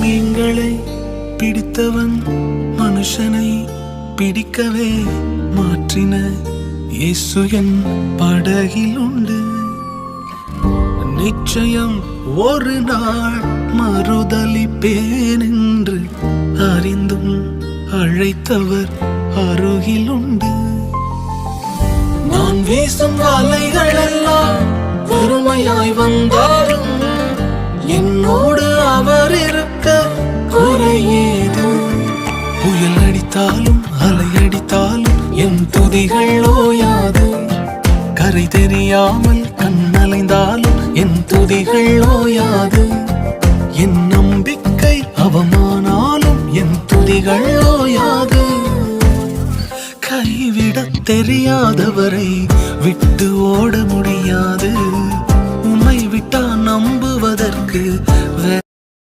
மீன்களை பிடித்தவன் மனுஷனை பிடிக்கவே மாற்றின இயேசு என் படகில் உண்டு. நிச்சயம் ஒரு நாள் மறுதலிப்பேன் என்று அறிந்தும் அழைத்தவர் அருகில் உண்டு. நான் வீசும் வலைகள் எல்லாம் வெறுமையாய் வந்தாலும் என்னோடு அவர் இருக்க குறையேது. புயல் அடித்தாலும் அலை அடித்தாலும் என் துதிகள் ஓயாது. கரை தெரியாமல் கண்ணலைந்தாலும் என் துதிகள் ஓயாது. என் நம்பிக்கை அவமானாலும் என் துதிகள் ஓயாது. கைவிடத் தெரியாதவரை விட்டு ஓட முடியாது. உம்மை விட்டா நம்புவதற்கு